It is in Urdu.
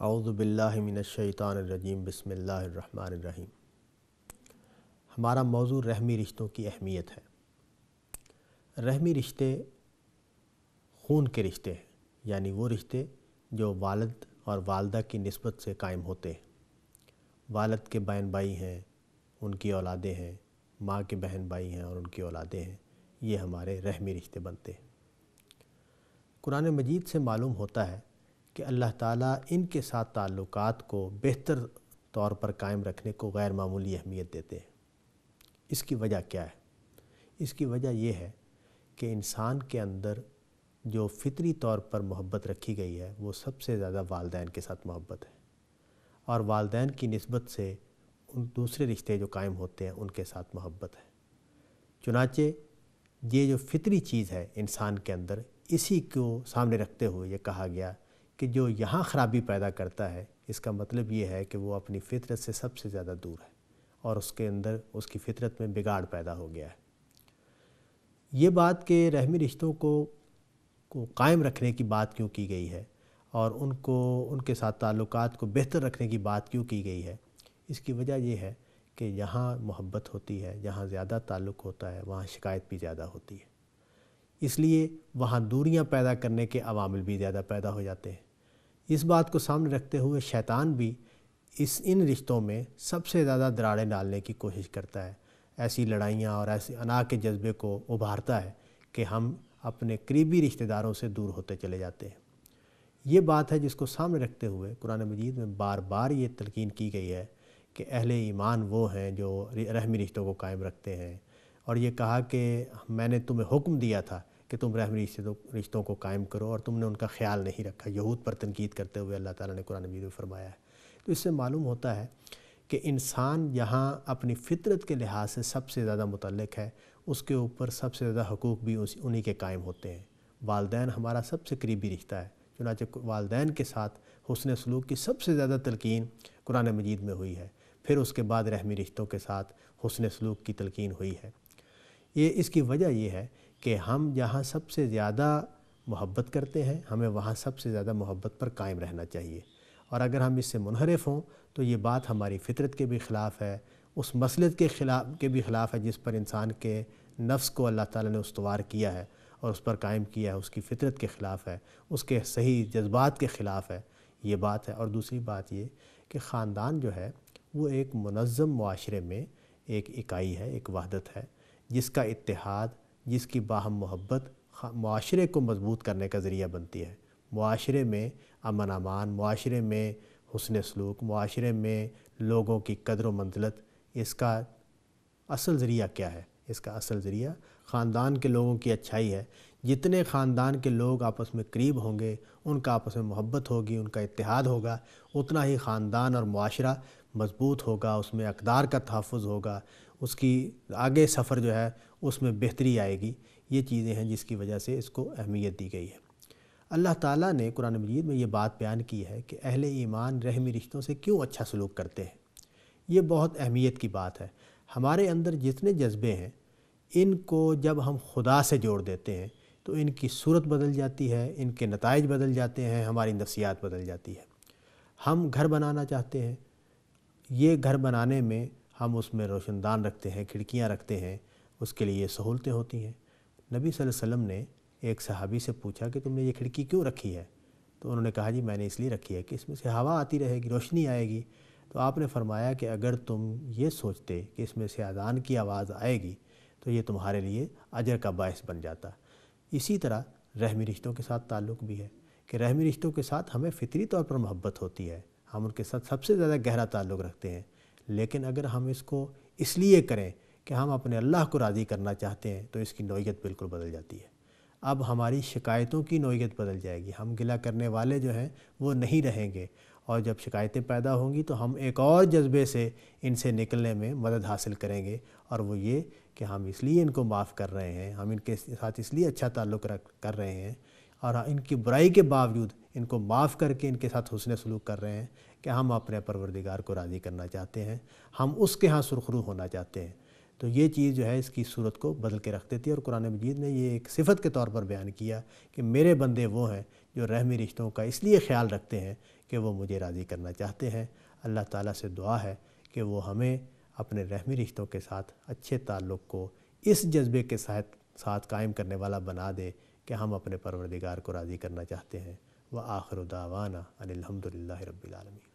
اعوذ باللہ من الشیطان الرجیم بسم اللہ الرحمن الرحیم۔ ہمارا موضوع رحمی رشتوں کی اہمیت ہے۔ رحمی رشتے خون کے رشتے ہیں، یعنی وہ رشتے جو والد اور والدہ کی نسبت سے قائم ہوتے ہیں۔ والد کے بہن بھائی ہیں، ان کی اولادیں ہیں، ماں کے بہن بھائی ہیں اور ان کی اولادیں ہیں، یہ ہمارے رحمی رشتے بنتے ہیں۔ قرآن مجید سے معلوم ہوتا ہے کہ اللہ تعالیٰ ان کے ساتھ تعلقات کو بہتر طور پر قائم رکھنے کو غیر معمولی اہمیت دیتے ہیں۔ اس کی وجہ کیا ہے؟ اس کی وجہ یہ ہے کہ انسان کے اندر جو فطری طور پر محبت رکھی گئی ہے وہ سب سے زیادہ والدین کے ساتھ محبت ہے، اور والدین کی نسبت سے ان دوسرے رشتے جو قائم ہوتے ہیں ان کے ساتھ محبت ہے۔ چنانچہ یہ جو فطری چیز ہے انسان کے اندر، اسی کو سامنے رکھتے ہوئے یہ کہا گیا کہ جو یہاں خرابی پیدا کرتا ہے، اس کا مطلب یہ ہے کہ وہ اپنی فطرت سے سب سے زیادہ دور ہے اور اس کے اندر اس کی فطرت میں بگاڑ پیدا ہو گیا ہے۔ یہ بات کہ رحمی رشتوں کو قائم رکھنے کی بات کیوں کی گئی ہے اور ان کے ساتھ تعلقات کو بہتر رکھنے کی بات کیوں کی گئی ہے، اس کی وجہ یہ ہے کہ جہاں محبت ہوتی ہے، جہاں زیادہ تعلق ہوتا ہے، وہاں شکایت بھی زیادہ ہوتی ہے۔ اس لیے وہاں دوریاں پیدا کرنے کے عوامل بھی زیادہ پیدا ہو جاتے ہیں۔ اس بات کو سامنے رکھتے ہوئے شیطان بھی ان رشتوں میں سب سے زیادہ دراڑیں ڈالنے کی کوشش کرتا ہے، ایسی لڑائیاں اور ایسے انا کے جذبے کو ابھارتا ہے کہ ہم اپنے قریبی رشتہ داروں سے دور ہوتے چلے جاتے ہیں۔ یہ بات ہے جس کو سامنے رکھتے ہوئے قرآن مجید میں بار بار یہ تلقین کی گئی ہے کہ اہل ایمان وہ ہیں جو رحمی رشتوں کو قائم رکھتے ہیں، اور یہ کہا کہ میں نے تمہیں حکم دیا تھا کہ تم رحمی رشتوں کو قائم کرو اور تم نے ان کا خیال نہیں رکھا۔ یہود پر تنقید کرتے ہوئے اللہ تعالیٰ نے قرآن مجید میں فرمایا ہے۔ تو اس سے معلوم ہوتا ہے کہ انسان جہاں اپنی فطرت کے لحاظ سے سب سے زیادہ متعلق ہے، اس کے اوپر سب سے زیادہ حقوق بھی انہی کے قائم ہوتے ہیں۔ والدین ہمارا سب سے قریبی رشتہ ہے، چنانچہ والدین کے ساتھ حسن سلوک کی سب سے زیادہ تلقین قرآن مجید میں ہوئی ہے، پھر اس کے بعد رحمی رشتوں کے ساتھ حسن سلوک کی تلقین ہوئی ہے۔ اس کی وجہ یہ ہے کہ ہم جہاں سب سے زیادہ محبت کرتے ہیں، ہمیں وہاں سب سے زیادہ محبت پر قائم رہنا چاہیے، اور اگر ہم اس سے منحرف ہوں تو یہ بات ہماری فطرت کے بھی خلاف ہے، اس مصلحت کے بھی خلاف ہے جس پر انسان کے نفس کو اللہ تعالیٰ نے استوار کیا ہے اور اس پر قائم کیا ہے، اس کی فطرت کے خلاف ہے، اس کے صحیح جذبات کے خلاف ہے، یہ بات ہے۔ اور دوسری بات یہ کہ خاندان جو ہے وہ ایک منظم معاشرے میں ایک اکائی ہے، ایک وحدت ہے، جس کا اتحاد، جس کی باہم محبت معاشرے کو مضبوط کرنے کا ذریعہ بنتی ہے۔ معاشرے میں امن امان، معاشرے میں حسن سلوک، معاشرے میں لوگوں کی قدر و منزلت، اس کا اصل ذریعہ کیا ہے؟ اس کا اصل ذریعہ خاندان کے لوگوں کی اچھائی ہے۔ جتنے خاندان کے لوگ آپس میں قریب ہوں گے، ان کا آپس میں محبت ہوگی، ان کا اتحاد ہوگا، اتنا ہی خاندان اور معاشرہ مضبوط ہوگا، اس میں اقدار کا تحفظ ہوگا، اس کی آگے سفر جو ہے اس میں بہتری آئے گی۔ یہ چیزیں ہیں جس کی وجہ سے اس کو اہمیت دی گئی ہے۔ اللہ تعالیٰ نے قرآن مجید میں یہ بات بیان کی ہے کہ اہل ایمان رحمی رشتوں سے کیوں اچھا سلوک کرتے ہیں۔ یہ بہت اہمیت کی بات ہے۔ ہمارے اندر جتنے جذبے ہیں، ان کو جب ہم خدا سے جوڑ دیتے ہیں تو ان کی صورت بدل جاتی ہے، ان کے نتائج بدل جاتے ہیں، ہماری نفسیات بدل جاتی ہے۔ ہم گھر بنانا چاہتے ہیں، یہ گھر بنانے میں ہم اس میں روشن دان رکھتے ہیں، کھڑکیاں رکھتے ہیں، اس کے لیے سہولتیں ہوتی ہیں۔ نبی صلی اللہ علیہ وسلم نے ایک صحابی سے پوچھا کہ تم نے یہ کھڑکی کیوں رکھی ہے؟ تو انہوں نے کہا جی میں نے اس لیے رکھی ہے کہ اس میں سے ہوا آتی رہے گی، روشنی آئے گی۔ تو آپ نے فرمایا کہ اگر تم یہ سوچتے کہ اس میں سے اذان کی آواز آئے گی تو یہ تمہارے لیے اجر کا باعث بن جاتا۔ اسی طرح رحمی رشتوں کے ساتھ تعلق بھی ہے کہ رحمی رشتوں کے ساتھ ہمیں فطری طور پر محبت ہوتی ہے، ہم ان کے ساتھ سب سے زیادہ گہرا تعلق رکھتے ہیں، لیکن اگر ہم اس کو اس لیے کریں کہ ہم اپنے اللہ کو راضی کرنا چاہتے ہیں تو اس کی نوعیت بالکل بدل جاتی ہے۔ اب ہماری شکایتوں کی نوعیت بدل جائے گی، ہم گلہ کرنے والے جو ہیں وہ نہیں رہیں گے، اور جب شکایتیں پیدا ہوں گی تو ہم ایک اور جذبے سے ان سے نکلنے میں مدد حاصل کریں گے، اور وہ یہ کہ ہم اس لیے ان کو معاف کر رہے ہیں، ہم ان کے ساتھ اس لیے اچھا تعلق کر رہے ہیں، اور ان کی برائی کے باوجود ان کو معاف کر کے ان کے ساتھ حسن سلوک کر رہے ہیں کہ ہم اپنے پروردگار کو راضی کرنا چاہتے ہیں، ہم اس کے ہاں سرخرو ہونا چاہتے ہیں۔ تو یہ چیز جو ہے اس کی صورت کو بدل کے رکھ دیتی ہے، اور قرآن مجید نے یہ ایک صفت کے طور پر بیان کیا کہ میرے بندے وہ ہیں جو رحمی رشتوں کا اس لیے خیال رکھتے ہیں کہ وہ مجھے راضی کرنا چاہتے ہیں۔ اللہ تعالیٰ سے دعا ہے کہ وہ ہمیں اپنے رحمی رشتوں کے ساتھ اچھے تعلق کو اس جذبے کے ساتھ قائم کرنے والا بنا دے کہ ہم اپنے پروردگار کو راضی کرنا چاہتے ہیں۔ وآخر دعوانا ان الحمد للہ رب العالمین۔